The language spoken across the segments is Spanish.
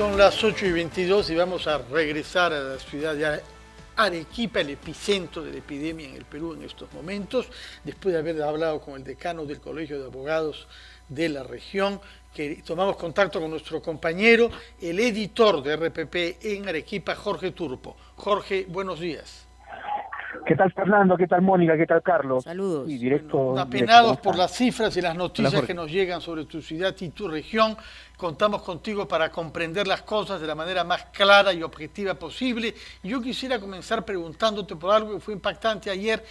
Son las 8:22 y vamos a regresar a la ciudad de Arequipa, el epicentro de la epidemia en el Perú en estos momentos, después de haber hablado con el decano del Colegio de Abogados de la región, que tomamos contacto con nuestro compañero, el editor de RPP en Arequipa, Jorge Turpo. Jorge, buenos días. ¿Qué tal, Fernando? ¿Qué tal, Mónica? ¿Qué tal, Carlos? Saludos. Sí, directo, Apenados por las cifras y las noticias que nos llegan sobre tu ciudad y tu región, contamos contigo para comprender las cosas de la manera más clara y objetiva posible. Yo quisiera comenzar preguntándote por algo que fue impactante ayer.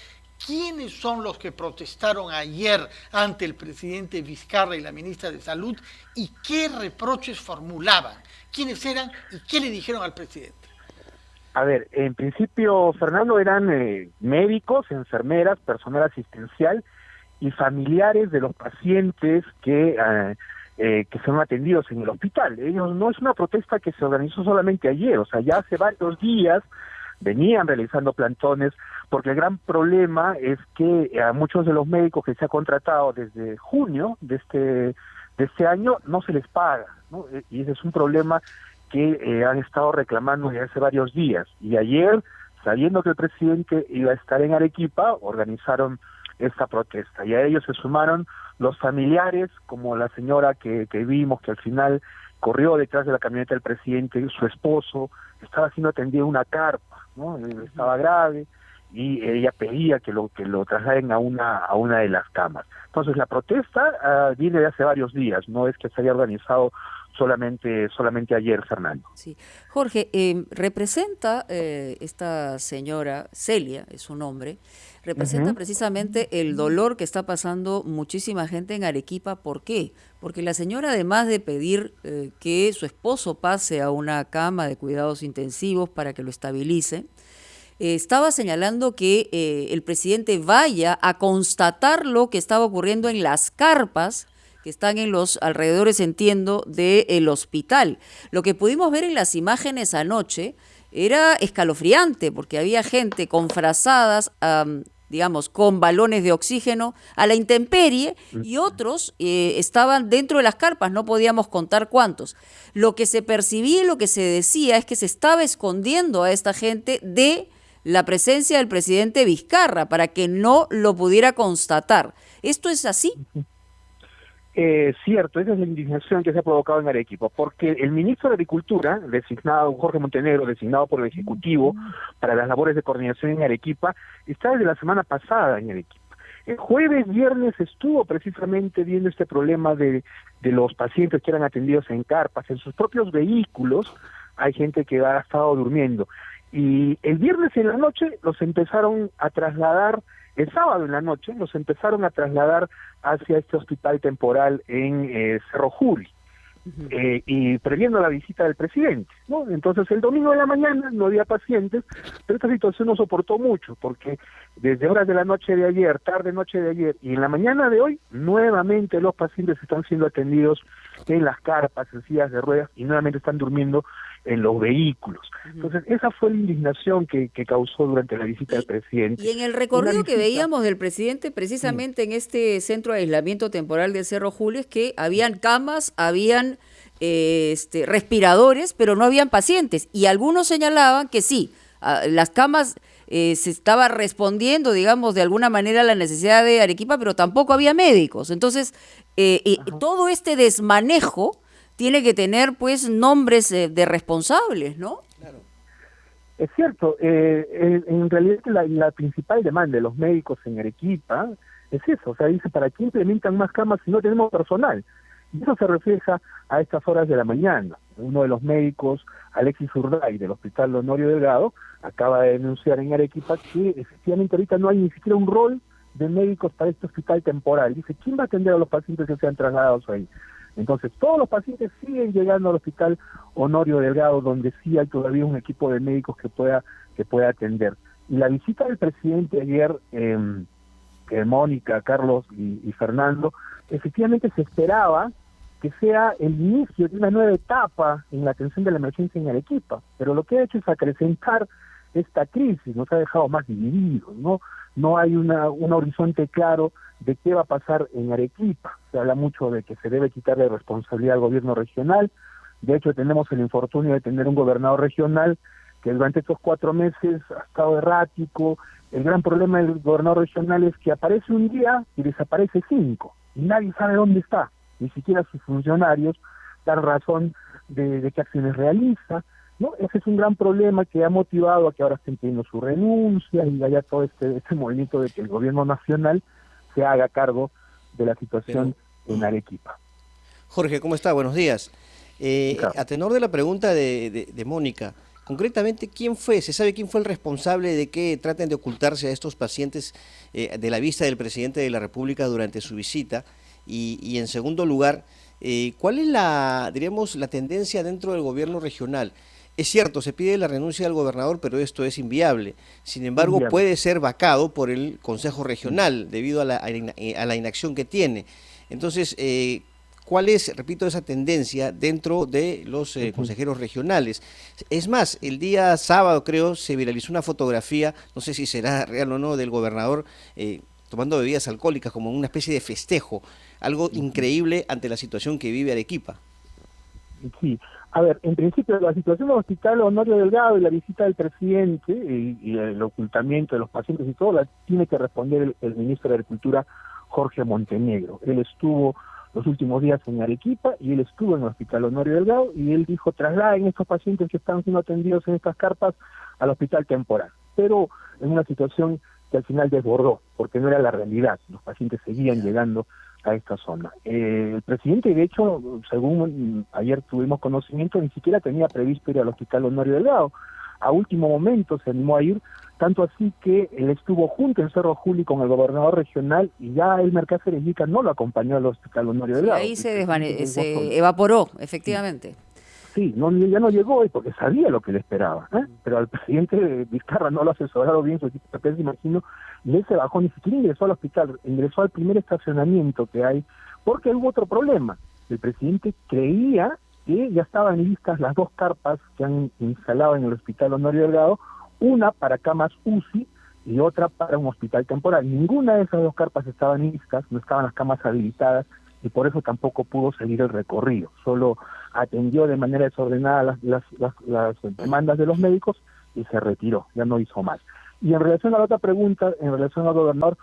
¿Quiénes son los que protestaron ayer ante el presidente Vizcarra y la ministra de Salud y qué reproches formulaban? ¿Quiénes eran y qué le dijeron al presidente? A ver, en principio, Fernando, eran médicos, enfermeras, personal asistencial y familiares de los pacientes que son atendidos en el hospital. Ellos no es una protesta que se organizó solamente ayer, o sea, ya hace varios días venían realizando plantones, porque el gran problema es que a muchos de los médicos que se ha contratado desde junio de este año no se les paga, ¿no? Y ese es un problema que han estado reclamando desde hace varios días. Y ayer, sabiendo que el presidente iba a estar en Arequipa, organizaron esta protesta. Y a ellos se sumaron los familiares, como la señora que vimos, que al final corrió detrás de la camioneta del presidente, su esposo estaba siendo atendido en una carpa, ¿no? Estaba grave, y ella pedía que lo trasladen a una de las camas. Entonces la protesta viene de hace varios días, no es que se haya organizado solamente ayer, Fernando. Sí. Jorge, representa esta señora, Celia es su nombre, representa precisamente el dolor que está pasando muchísima gente en Arequipa. ¿Por qué? Porque la señora, además de pedir que su esposo pase a una cama de cuidados intensivos para que lo estabilice, estaba señalando que el presidente vaya a constatar lo que estaba ocurriendo en las carpas que están en los alrededores, entiendo, del hospital. Lo que pudimos ver en las imágenes anoche era escalofriante, porque había gente con frazadas, digamos, con balones de oxígeno a la intemperie, y otros estaban dentro de las carpas, no podíamos contar cuántos. Lo que se percibía y lo que se decía es que se estaba escondiendo a esta gente de la presencia del presidente Vizcarra para que no lo pudiera constatar. ¿Esto es así? Cierto, esa es la indignación que se ha provocado en Arequipa, porque el ministro de Agricultura, designado, Jorge Montenegro, designado por el Ejecutivo para las labores de coordinación en Arequipa, está desde la semana pasada en Arequipa. El jueves, viernes estuvo precisamente viendo este problema de los pacientes que eran atendidos en carpas, en sus propios vehículos. Hay gente que ha estado durmiendo. Y el viernes en la noche los empezaron a trasladar, el sábado en la noche los empezaron a trasladar hacia este hospital temporal en Cerro Juli, y previendo la visita del presidente, ¿no? Entonces el domingo de la mañana no había pacientes, pero esta situación no soportó mucho, porque desde horas de la noche de ayer, tarde noche de ayer y en la mañana de hoy, nuevamente los pacientes están siendo atendidos en las carpas, en sillas de ruedas, y nuevamente están durmiendo en los vehículos. Entonces esa fue la indignación que causó durante la visita del presidente. Y en el recorrido que veíamos del presidente precisamente en este centro de aislamiento temporal de Cerro Juli, es que habían camas, habían respiradores, pero no habían pacientes, y algunos señalaban que sí, las camas se estaba respondiendo, digamos, de alguna manera a la necesidad de Arequipa, pero tampoco había médicos. Entonces todo este desmanejo tiene que tener, pues, nombres de responsables, ¿no? Claro. Es cierto, en realidad la principal demanda de los médicos en Arequipa es eso, o sea, dice, ¿para qué implementan más camas si no tenemos personal? Y eso se refleja a estas horas de la mañana. Uno de los médicos, Alexis Urday, del Hospital Honorio Delgado, acaba de denunciar en Arequipa que efectivamente ahorita no hay ni siquiera un rol de médicos para este hospital temporal. Dice, ¿quién va a atender a los pacientes que sean trasladados ahí? Entonces, todos los pacientes siguen llegando al Hospital Honorio Delgado, donde sí hay todavía un equipo de médicos que pueda atender. Y la visita del presidente ayer, Mónica, Carlos y Fernando, efectivamente se esperaba que sea el inicio de una nueva etapa en la atención de la emergencia en Arequipa, pero lo que ha hecho es acrecentar esta crisis, nos ha dejado más divididos, no hay un horizonte claro de qué va a pasar en Arequipa. Se habla mucho de que se debe quitarle responsabilidad al gobierno regional, De hecho, tenemos el infortunio de tener un gobernador regional que durante estos 4 meses ha estado errático. El gran problema del gobernador regional es que aparece un día y desaparece 5, y nadie sabe dónde está, ni siquiera sus funcionarios dan razón de qué acciones realiza, ¿no? Ese es un gran problema que ha motivado a que ahora estén pidiendo su renuncia y haya todo este movimiento de que el gobierno nacional se haga cargo de la situación en Arequipa. Jorge, ¿cómo está? Buenos días. A tenor de la pregunta de Mónica, concretamente, ¿se sabe quién fue el responsable de que traten de ocultarse a estos pacientes de la vista del presidente de la República durante su visita? Y en segundo lugar, ¿cuál es la tendencia dentro del gobierno regional? Es cierto, se pide la renuncia del gobernador, pero esto es inviable. Sin embargo, puede ser vacado por el Consejo Regional debido a la inacción que tiene. Entonces, ¿cuál es, repito, esa tendencia dentro de los consejeros regionales? Es más, el día sábado, creo, se viralizó una fotografía, no sé si será real o no, del gobernador tomando bebidas alcohólicas como una especie de festejo, algo increíble ante la situación que vive Arequipa. Sí, a ver, en principio la situación del Hospital Honorio Delgado y la visita del presidente y el ocultamiento de los pacientes y todo, la tiene que responder el ministro de Agricultura, Jorge Montenegro. Él estuvo los últimos días en Arequipa y él estuvo en el Hospital Honorio Delgado y él dijo: trasladen estos pacientes que están siendo atendidos en estas carpas al hospital temporal, pero en una situación que al final desbordó, porque no era la realidad, los pacientes seguían llegando a esta zona. El presidente, de hecho, según ayer tuvimos conocimiento, ni siquiera tenía previsto ir al Hospital Honorio Delgado. A último momento se animó a ir, tanto así que él estuvo junto en Cerro Juli con el gobernador regional y ya Elmer Cáceres Llica no lo acompañó al Hospital Honorio Delgado. Y ahí se evaporó, efectivamente. Sí, ya no llegó porque sabía lo que le esperaba, pero al presidente Vizcarra no lo ha asesorado bien su equipo de prensa, imagino, y él se bajó, ni siquiera ingresó al hospital, ingresó al primer estacionamiento que hay, porque hubo otro problema. El presidente creía que ya estaban listas las 2 carpas que han instalado en el Hospital Honorio Delgado, una para camas UCI y otra para un hospital temporal. Ninguna de esas 2 carpas estaban listas, no estaban las camas habilitadas, y por eso tampoco pudo seguir el recorrido. Solo atendió de manera desordenada las demandas de los médicos y se retiró, ya no hizo más. Y en relación a la otra pregunta, en relación al gobernador,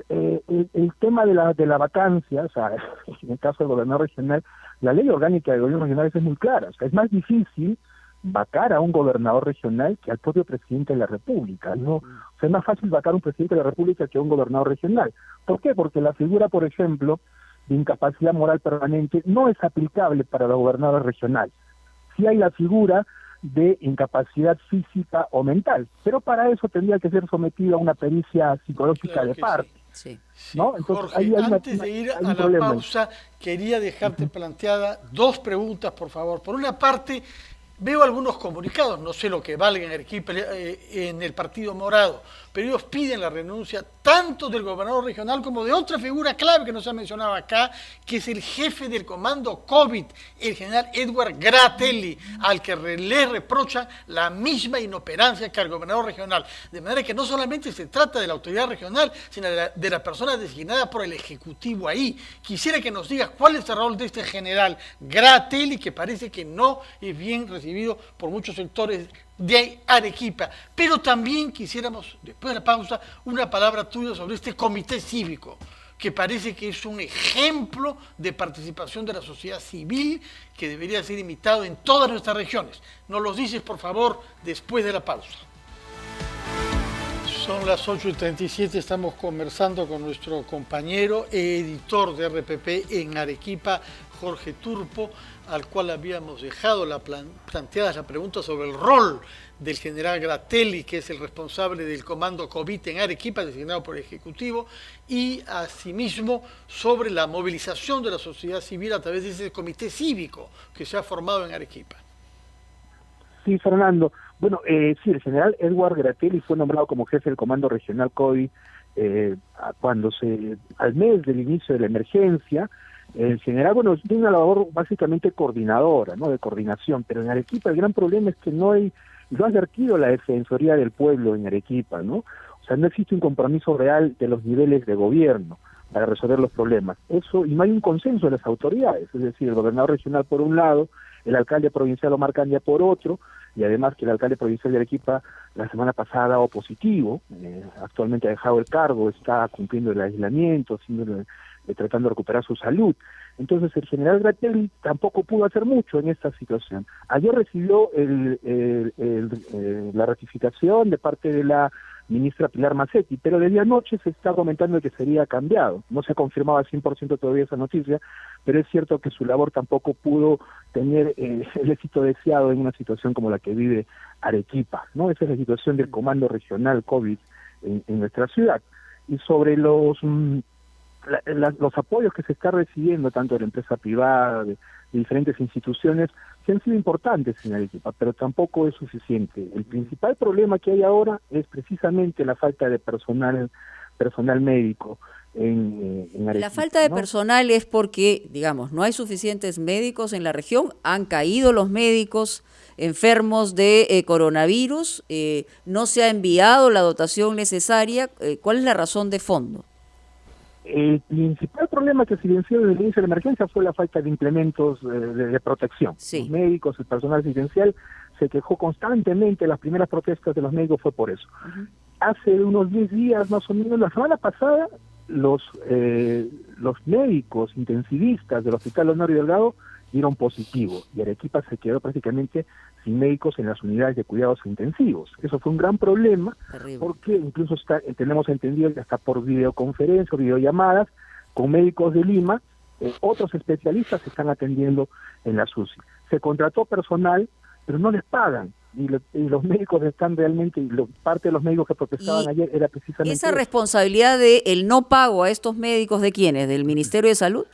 el tema de la vacancia, o sea, en el caso del gobernador regional, la ley orgánica del gobierno regional es muy clara. O sea, es más difícil vacar a un gobernador regional que al propio presidente de la República, ¿no? O sea, es más fácil vacar a un presidente de la República que a un gobernador regional. ¿Por qué? Porque la figura, por ejemplo, de incapacidad moral permanente no es aplicable para los gobernadores regionales. Sí hay la figura de incapacidad física o mental, pero para eso tendría que ser sometido a una pericia psicológica de parte. Sí. ¿No? Entonces, Jorge, antes de ir a la pausa, quería dejarte planteada 2 preguntas, por favor. Por una parte, veo algunos comunicados, no sé lo que valga en Arequipa, en el Partido Morado, pero ellos piden la renuncia tanto del gobernador regional como de otra figura clave que no se ha mencionado acá, que es el jefe del comando COVID, el general Edward Gratelli, al que le reprochan la misma inoperancia que al gobernador regional. De manera que no solamente se trata de la autoridad regional, sino de la persona designada por el Ejecutivo ahí. Quisiera que nos digas cuál es el rol de este general Gratelli, que parece que no es bien recibido por muchos sectores de Arequipa. Pero también quisiéramos, después de la pausa, una palabra tuya sobre este comité cívico, que parece que es un ejemplo de participación de la sociedad civil que debería ser imitado en todas nuestras regiones. Nos los dices, por favor, después de la pausa. Son las 8:37, estamos conversando con nuestro compañero editor de RPP en Arequipa, Jorge Turpo, al cual habíamos dejado planteada la pregunta sobre el rol del general Gratelli, que es el responsable del comando COVID en Arequipa, designado por el Ejecutivo, y asimismo sobre la movilización de la sociedad civil a través de ese comité cívico que se ha formado en Arequipa. Sí, Fernando. Bueno, sí, el general Edward Gratelli fue nombrado como jefe del comando regional COVID al mes del inicio de la emergencia. El general, bueno, tiene una labor básicamente coordinadora, ¿no? De coordinación, pero en Arequipa el gran problema es que no ha advertido la Defensoría del Pueblo en Arequipa, ¿no? O sea, no existe un compromiso real de los niveles de gobierno para resolver los problemas. Eso, y no hay un consenso de las autoridades, es decir, el gobernador regional por un lado, el alcalde provincial Omar Candia por otro, y además que el alcalde provincial de Arequipa la semana pasada ha dado positivo, actualmente ha dejado el cargo, está cumpliendo el aislamiento, tratando de recuperar su salud. Entonces el general Gratteri tampoco pudo hacer mucho en esta situación. Ayer recibió la ratificación de parte de la ministra Pilar Macetti, pero desde anoche se está comentando que sería cambiado. No se ha confirmado al 100% todavía esa noticia, pero es cierto que su labor tampoco pudo tener el éxito deseado en una situación como la que vive Arequipa, ¿no? Esa es la situación del Comando Regional COVID en nuestra ciudad. Y sobre los apoyos que se está recibiendo tanto de la empresa privada, de diferentes instituciones, que han sido importantes en Arequipa, pero tampoco es suficiente. El principal problema que hay ahora es precisamente la falta de personal médico en Arequipa. La falta de personal es porque, digamos, no hay suficientes médicos en la región, han caído los médicos enfermos de coronavirus, no se ha enviado la dotación necesaria. ¿Cuál es la razón de fondo? El principal problema que se evidenció desde el inicio de la emergencia fue la falta de implementos de protección. Sí. Los médicos, el personal asistencial se quejó constantemente, las primeras protestas de los médicos fue por eso. Hace unos 10 días más o menos, la semana pasada, los médicos intensivistas del Hospital Honorio Delgado dieron positivo y Arequipa se quedó prácticamente sin médicos en las unidades de cuidados intensivos. Eso fue un gran problema. Terrible. Porque incluso tenemos entendido que hasta por videoconferencia o videollamadas con médicos de Lima, otros especialistas se están atendiendo en la SUSI. Se contrató personal, pero no les pagan. Y los médicos están realmente, parte de los médicos que protestaban ayer era precisamente esa responsabilidad de el no pago a estos médicos, ¿de quiénes? ¿Del Ministerio de Salud?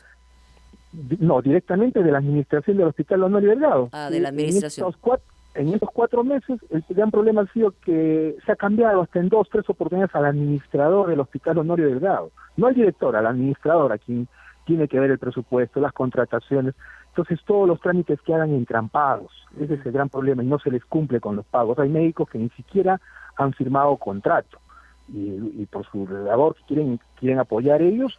No, directamente de la administración del Hospital Honorio Delgado. De la administración. En estos 4 meses, el gran problema ha sido que se ha cambiado hasta en 2, 3 oportunidades al administrador del Hospital Honorio Delgado. No al director, al administrador, a quien tiene que ver el presupuesto, las contrataciones. Entonces, todos los trámites quedan entrampados. Ese es el gran problema y no se les cumple con los pagos. Hay médicos que ni siquiera han firmado contrato y por su labor que quieren apoyar ellos,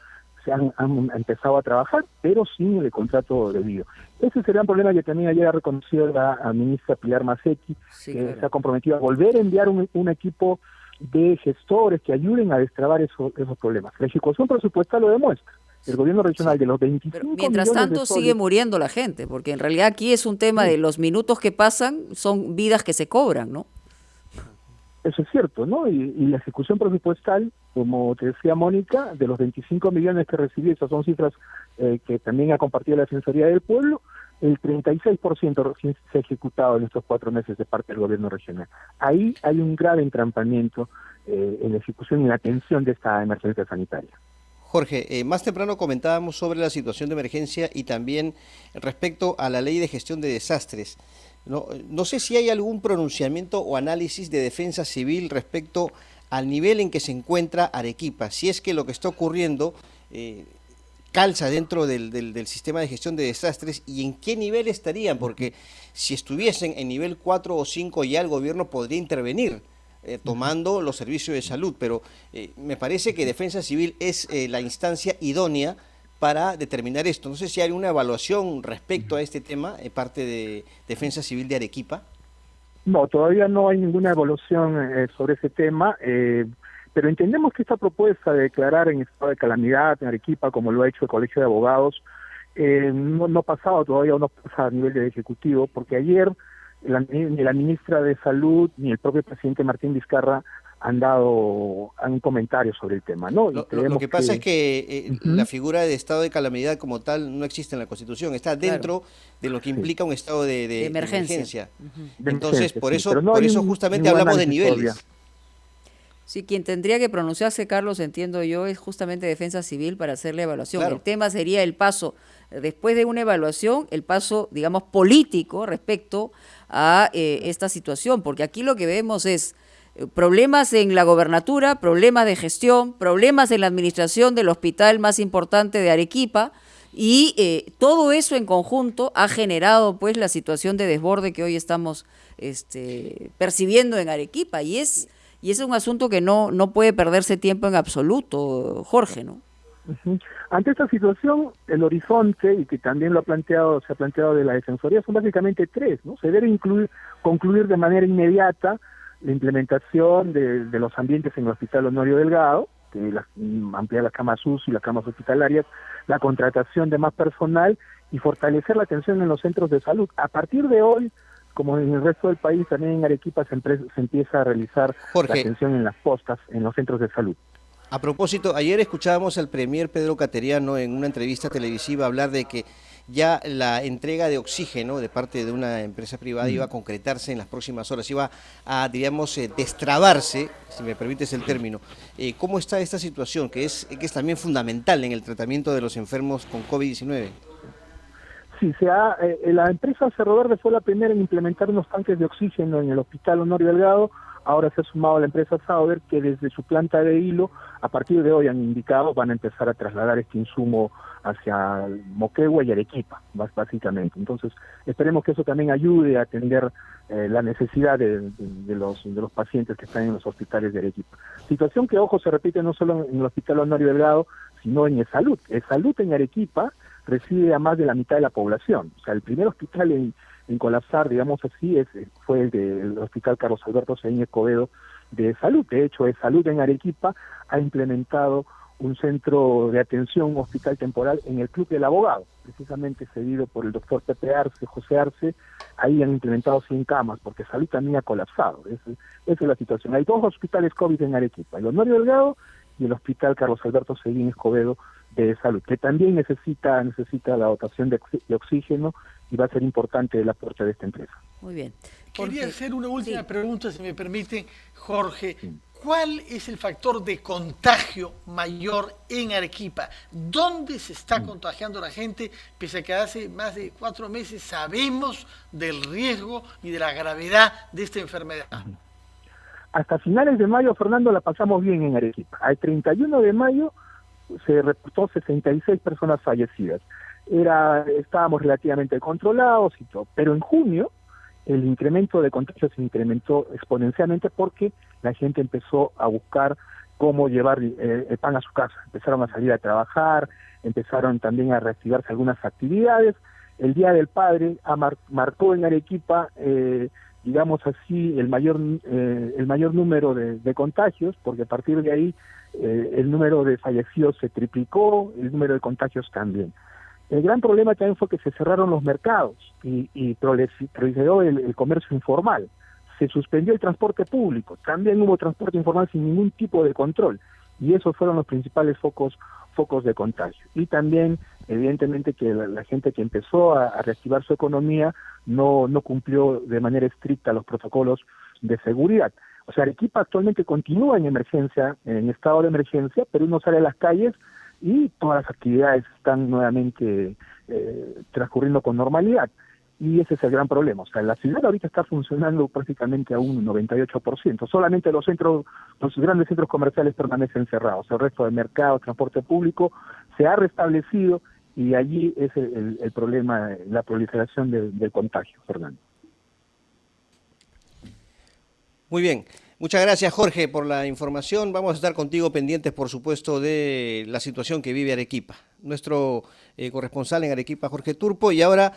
han empezado a trabajar, pero sin el contrato debido. Ese es el gran problema que también ayer ha reconocido la ministra Pilar Macetti, que se ha comprometido a volver a enviar un equipo de gestores que ayuden a destrabar esos problemas. La ejecución presupuestal lo demuestra. El gobierno regional de los 25 pero mientras tanto sigue muriendo la gente, porque en realidad aquí es un tema de los minutos que pasan, son vidas que se cobran, ¿no? Eso es cierto, ¿no? Y la ejecución presupuestal, como te decía Mónica, de los 25 millones que recibí, esas son cifras que también ha compartido la Defensoría del Pueblo, el 36% se ha ejecutado en estos 4 meses de parte del gobierno regional. Ahí hay un grave entrampamiento en la ejecución y en la atención de esta emergencia sanitaria. Jorge, más temprano comentábamos sobre la situación de emergencia y también respecto a la ley de gestión de desastres. No sé si hay algún pronunciamiento o análisis de Defensa Civil respecto al nivel en que se encuentra Arequipa, si es que lo que está ocurriendo calza dentro del sistema de gestión de desastres y en qué nivel estarían, porque si estuviesen en nivel 4 o 5 ya el gobierno podría intervenir tomando los servicios de salud, pero me parece que Defensa Civil es la instancia idónea para determinar esto. No sé si hay una evaluación respecto a este tema de parte de Defensa Civil de Arequipa. No, todavía no hay ninguna evaluación sobre ese tema, pero entendemos que esta propuesta de declarar en estado de calamidad en Arequipa, como lo ha hecho el Colegio de Abogados, no ha pasado todavía, o no pasa a nivel del Ejecutivo, porque ayer ni la ministra de Salud ni el propio presidente Martín Vizcarra han dado un comentario sobre el tema, ¿no? Lo que pasa es que la figura de estado de calamidad como tal no existe en la Constitución, está dentro de lo que implica un estado de emergencia. Entonces, por eso justamente hablamos de niveles. Todavía. Sí, quien tendría que pronunciarse, Carlos, entiendo yo, es justamente Defensa Civil para hacer la evaluación. Claro. El tema sería el paso, después de una evaluación, el paso, digamos, político respecto a esta situación, porque aquí lo que vemos es problemas en la gobernatura, problemas de gestión, problemas en la administración del hospital más importante de Arequipa, y todo eso en conjunto ha generado pues la situación de desborde que hoy estamos percibiendo en Arequipa, y es un asunto que no puede perderse tiempo en absoluto, Jorge, ¿no? Ujú. Ante esta situación, el horizonte, y que también se ha planteado de la Defensoría, son básicamente tres, ¿no? Se debe concluir de manera inmediata la implementación de los ambientes en el Hospital Honorio Delgado, ampliar las camas UCI y las camas hospitalarias, la contratación de más personal y fortalecer la atención en los centros de salud. A partir de hoy, como en el resto del país, también en Arequipa se empieza a realizar la atención en las postas, en los centros de salud. A propósito, ayer escuchábamos al premier Pedro Cateriano en una entrevista televisiva hablar de que ya la entrega de oxígeno de parte de una empresa privada iba a concretarse en las próximas horas, iba a, digamos, destrabarse, si me permites el término. ¿Cómo está esta situación, que es también fundamental en el tratamiento de los enfermos con COVID-19? Sí, la empresa Cerro Verde fue la primera en implementar unos tanques de oxígeno en el Hospital Honorio Delgado. Ahora se ha sumado la empresa Sauber, que desde su planta de Hilo, a partir de hoy han indicado, van a empezar a trasladar este insumo hacia Moquegua y Arequipa, básicamente. Entonces, esperemos que eso también ayude a atender la necesidad de los pacientes que están en los hospitales de Arequipa. Situación que, ojo, se repite no solo en el Hospital Honorio Delgado, sino en ESalud. ESalud en Arequipa recibe a más de la mitad de la población. O sea, el primer hospital en colapsar, digamos así, fue el Hospital Carlos Alberto Seguín Escobedo de Salud. De hecho, Salud en Arequipa ha implementado un centro de atención, un hospital temporal en el Club del Abogado, precisamente cedido por el doctor Pepe Arce, José Arce. Ahí han implementado 100 camas, porque Salud también ha colapsado. Esa es la situación. Hay dos hospitales COVID en Arequipa, el Honorio Delgado y el Hospital Carlos Alberto Seguín Escobedo de Salud, que también necesita la dotación de oxígeno, y va a ser importante el aporte de esta empresa. Muy bien. Quería hacer una última pregunta, si me permite, Jorge. Sí. ¿Cuál es el factor de contagio mayor en Arequipa? ¿Dónde se está contagiando la gente? Pese a que hace más de 4 meses sabemos del riesgo y de la gravedad de esta enfermedad. Hasta finales de mayo, Fernando, la pasamos bien en Arequipa. Al 31 de mayo se reportó 66 personas fallecidas. Estábamos relativamente controlados y todo, pero en junio el incremento de contagios se incrementó exponencialmente porque la gente empezó a buscar cómo llevar el pan a su casa, empezaron a salir a trabajar, empezaron también a reactivarse algunas actividades. El Día del Padre marcó en Arequipa, digamos así, el mayor número de contagios, porque a partir de ahí el número de fallecidos se triplicó, el número de contagios también. El gran problema también fue que se cerraron los mercados y proliferó el comercio informal. Se suspendió el transporte público, también hubo transporte informal sin ningún tipo de control, y esos fueron los principales focos de contagio. Y también, evidentemente, que la gente que empezó a reactivar su economía no cumplió de manera estricta los protocolos de seguridad. O sea, Arequipa actualmente continúa en emergencia, en estado de emergencia, pero uno sale a las calles y todas las actividades están nuevamente transcurriendo con normalidad. Y ese es el gran problema. O sea, la ciudad ahorita está funcionando prácticamente a un 98%. Solamente los grandes centros comerciales permanecen cerrados. El resto del mercado, transporte público, se ha restablecido, y allí es el problema, la proliferación del contagio, Fernando. Muy bien. Muchas gracias, Jorge, por la información. Vamos a estar contigo pendientes, por supuesto, de la situación que vive Arequipa. Nuestro corresponsal en Arequipa, Jorge Turpo, y ahora